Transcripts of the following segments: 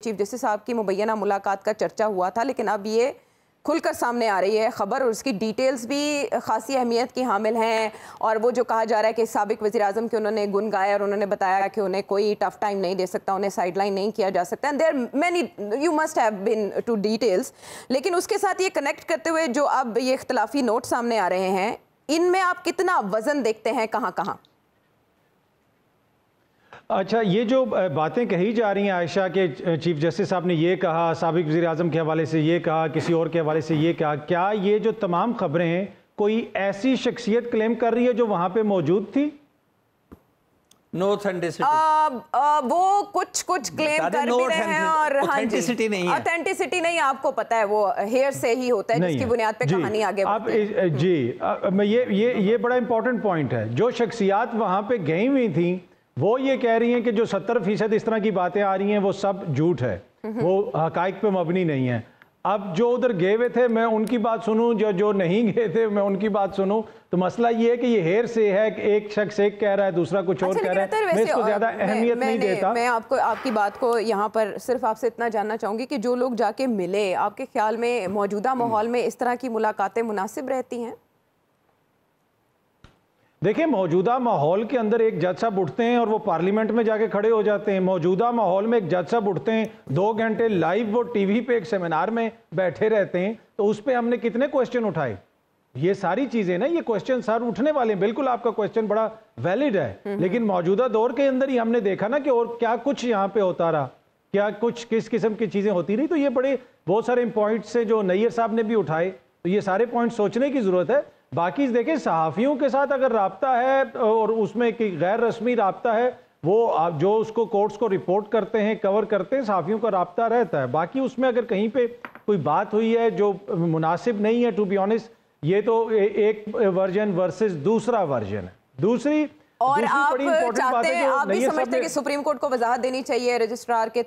Chief justice साहब की मुबैना मुलाकात का चर्चा हुआ था, लेकिन अब ये खुलकर सामने आ रही है खबर और उसकी डिटेल्स भी खासी अहमियत की हामिल हैं। और वो जो कहा जा रहा है कि साबिक वज़ीर आज़म के उन्होंने गुण गाया और उन्होंने बताया कि उन्हें कोई टफ टाइम नहीं दे सकता, उन्हें साइडलाइन नहीं किया जा सकता। And there many, you must have been to details. लेकिन उसके साथ ये कनेक्ट करते हुए जो अब ये इख्तलाफी नोट सामने आ रहे हैं, इनमें आप कितना वजन देखते हैं, कहाँ कहाँ? अच्छा, ये जो बातें कही जा रही हैं आयशा के चीफ जस्टिस साहब ने ये कहा, साबिक वज़ीर आज़म के हवाले से ये कहा, किसी और के हवाले से ये कहा, क्या ये जो तमाम खबरें हैं कोई ऐसी शख्सियत क्लेम कर रही है जो वहां पे मौजूद थी? नो ऑथेंटिसिटी, वो कुछ क्लेम कर भी रहे हैं और ऑथेंटिसिटी नहीं है। ऑथेंटिसिटी नहीं, आपको पता है वो हेयर से ही होता है जिसकी बुनियाद पे कहानी आगे बढ़ती है। जी, ये बड़ा इंपॉर्टेंट पॉइंट है। जो शख्सियात वहां पे गई हुई थी वो ये कह रही हैं कि जो 70% इस तरह की बातें आ रही हैं वो सब झूठ है, वो हकाइक पे मबनी नहीं है। अब जो उधर गए हुए थे मैं उनकी बात सुनूं, जो नहीं गए थे मैं उनकी बात सुनूं, तो मसला ये है कि ये हेर से है कि एक शख्स एक कह रहा है, दूसरा कुछ और कह रहा है। मैं इसको ज्यादा अहमियत नहीं देता। मैं आपको आपकी बात को यहाँ पर सिर्फ आपसे इतना जानना चाहूंगी कि जो लोग जाके मिले, आपके ख्याल में मौजूदा माहौल में इस तरह की मुलाकातें मुनासिब रहती हैं? देखिए, मौजूदा माहौल के अंदर एक जज साहब उठते हैं और वो पार्लियामेंट में जाके खड़े हो जाते हैं। मौजूदा माहौल में एक जज साहब उठते हैं, 2 घंटे लाइव वो टीवी पे एक सेमिनार में बैठे रहते हैं, तो उस पर हमने कितने क्वेश्चन उठाए? ये सारी चीजें ना, ये क्वेश्चन सर उठने वाले हैं। बिल्कुल आपका क्वेश्चन बड़ा वैलिड है, लेकिन मौजूदा दौर के अंदर ही हमने देखा ना कि और क्या कुछ यहाँ पे होता रहा, क्या कुछ किस किस्म की चीजें होती रही। तो ये बड़े बहुत सारे पॉइंट्स हैं जो नैयर साहब ने भी उठाए, तो ये सारे पॉइंट सोचने की जरूरत है। बाकी देखें, सहाफ़ियों के साथ अगर राब्ता है और उसमें कि गैर रस्मी राब्ता है, वो जो उसको कोर्ट्स को रिपोर्ट करते हैं, कवर करते हैं, सहाफ़ियों का राब्ता रहता है। बाकी उसमें अगर कहीं पे कोई बात हुई है जो मुनासिब नहीं है, टू बी ऑनेस्ट, ये तो एक वर्जन वर्सेस दूसरा वर्जन है। दूसरी और आप चाहते हैं, आप भी समझते हैं कि सुप्रीम कोर्ट को वजाहत देनी चाहिए, रजिस्ट्रार के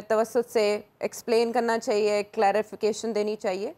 तवस्सुत से एक्सप्लेन करना चाहिए, क्लैरिफिकेशन देनी चाहिए?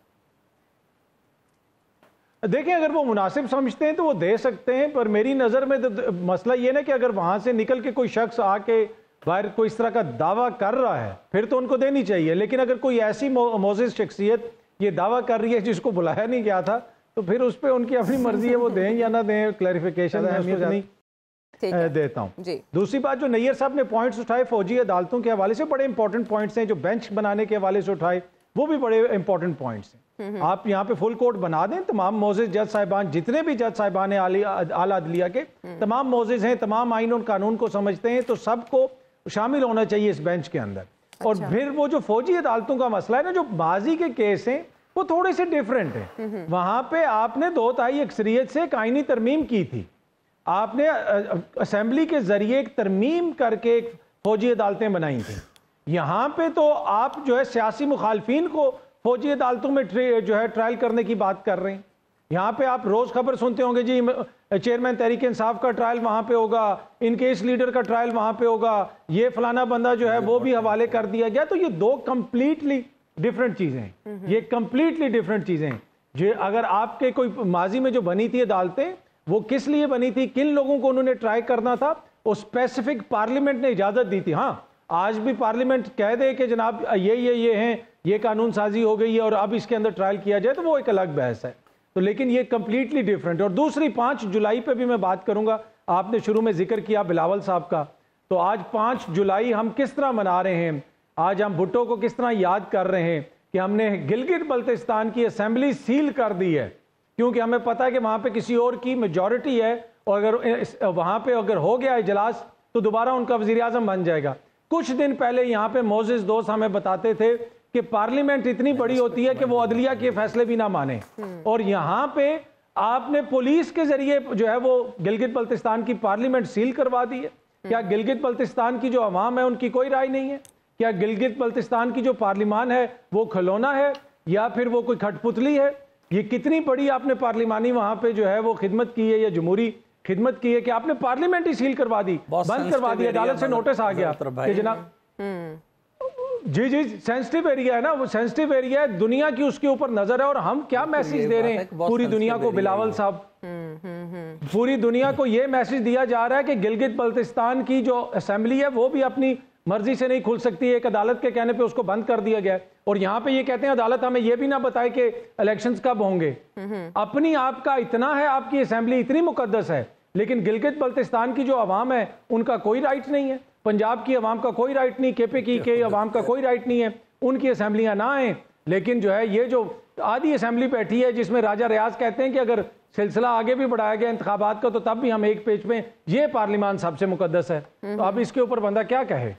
देखिए, अगर वो मुनासिब समझते हैं तो वो दे सकते हैं, पर मेरी नज़र में तो मसला ये ना कि अगर वहां से निकल के कोई शख्स आके बाहर कोई इस तरह का दावा कर रहा है फिर तो उनको देनी चाहिए। लेकिन अगर कोई ऐसी मोजिज़ शख्सियत ये दावा कर रही है जिसको बुलाया नहीं गया था, तो फिर उस पर उनकी अपनी मर्जी है, वो दें या ना दें। क्लैरिफिकेशन नहीं देता हूँ। दूसरी बात, जो नैयर साहब ने पॉइंट्स उठाए फौजी अदालतों के हवाले से, बड़े इंपॉर्टेंट पॉइंट्स हैं। जो बेंच बनाने के हवाले से उठाए, वो भी बड़े इंपॉर्टेंट पॉइंट्स हैं। आप यहाँ पे फुल कोर्ट बना दें, तमाम मोजिज़ जज साहिबान, जितने भी जज साहिबान हैं आला अदलिया के, तमाम मोजिज़ हैं, तमाम आइन और कानून को समझते हैं, तो सबको शामिल होना चाहिए इस बेंच के अंदर। और फिर वो जो फौजी अदालतों का मसला है ना, जो माजी के केस हैं वो थोड़े से डिफरेंट है। वहां पे आपने 2/3 अक्सरियत से एक आईनी तरमीम की थी, आपने असेंबली के जरिए एक तरमीम करके एक फौजी अदालतें बनाई थी। यहाँ पे तो आप जो है सियासी मुखालफिन को फौजी अदालतों में जो है ट्रायल करने की बात कर रहे हैं। यहाँ पे आप रोज खबर सुनते होंगे, जी चेयरमैन तहरीक इंसाफ का ट्रायल वहां पे होगा, इनके इस लीडर का ट्रायल वहां पे होगा, ये फलाना बंदा जो है वो भी हवाले कर दिया गया। तो ये 2 कंप्लीटली डिफरेंट चीजें हैं, ये कंप्लीटली डिफरेंट चीजें हैं। जो अगर आपके कोई माजी में जो बनी थी अदालतें, वो किस लिए बनी थी, किन लोगों को उन्होंने ट्राई करना था, वो स्पेसिफिक पार्लियामेंट ने इजाजत दी थी। हाँ, आज भी पार्लियामेंट कह दे कि जनाब ये हैं, ये कानून साजी हो गई है और अब इसके अंदर ट्रायल किया जाए, तो वो एक अलग बहस है। तो लेकिन ये कंप्लीटली डिफरेंट। और दूसरी, 5 जुलाई पे भी मैं बात करूंगा। आपने शुरू में जिक्र किया बिलावल साहब का, तो आज 5 जुलाई हम किस तरह मना रहे हैं, आज हम भुट्टो को किस तरह याद कर रहे हैं कि हमने गिलगित बल्तिस्तान की असेंबली सील कर दी है, क्योंकि हमें पता है कि वहां पर किसी और की मेजॉरिटी है, और अगर वहां पर अगर हो गया इजलास तो दोबारा उनका वजीर आजम बन जाएगा। कुछ दिन पहले यहाँ पे मोजिज़ दोस्त हमें बताते थे कि पार्लियामेंट इतनी बड़ी होती है कि वो अदलिया के फैसले भी ना माने, और यहाँ पे आपने पुलिस के जरिए जो है वो गिलगित बल्तिस्तान की पार्लियामेंट सील करवा दी है। क्या गिलगित बल्तिस्तान की जो अवाम है उनकी कोई राय नहीं है? क्या गिलगित बल्तिस्तान की जो पार्लियामान है वो खिलौना है या फिर वो कोई खटपुतली है? ये कितनी बड़ी आपने पार्लिमानी वहां पे जो है वो खिदमत की है, या जमहूरी खिदमत की है कि आपने पार्लियामेंट ही सील करवा दी, बंद करवा दी। अदालत से नोटिस आ गया कि जनाब जी सेंसिटिव एरिया है ना, वो सेंसिटिव एरिया है, दुनिया की उसके ऊपर नजर है। और हम क्या मैसेज दे रहे हैं पूरी दुनिया को, बिलावल साहब, पूरी दुनिया को ये मैसेज दिया जा रहा है कि गिलगित बल्तिस्तान की जो असेंबली है वो भी अपनी मर्जी से नहीं खुल सकती, एक अदालत के कहने पे उसको बंद कर दिया गया है। और यहाँ पे ये कहते हैं अदालत हमें ये भी ना बताए कि इलेक्शंस कब होंगे। अपनी आपका इतना है, आपकी असेंबली इतनी मुकद्दस है, लेकिन गिलगित बल्तिस्तान की जो आवाम है उनका कोई राइट नहीं है, पंजाब की आवाम का कोई राइट नहीं, केपीकी के आवाम का कोई राइट नहीं है, उनकी असेंबलियां ना आए। लेकिन जो है ये जो आधी असेंबली बैठी है जिसमें राजा रियाज कहते हैं कि अगर सिलसिला आगे भी बढ़ाया गया इंतखाबात का तो तब भी हम एक पेज पे, ये पार्लियामान सबसे मुकद्दस है। तो अब इसके ऊपर बंदा क्या कहे।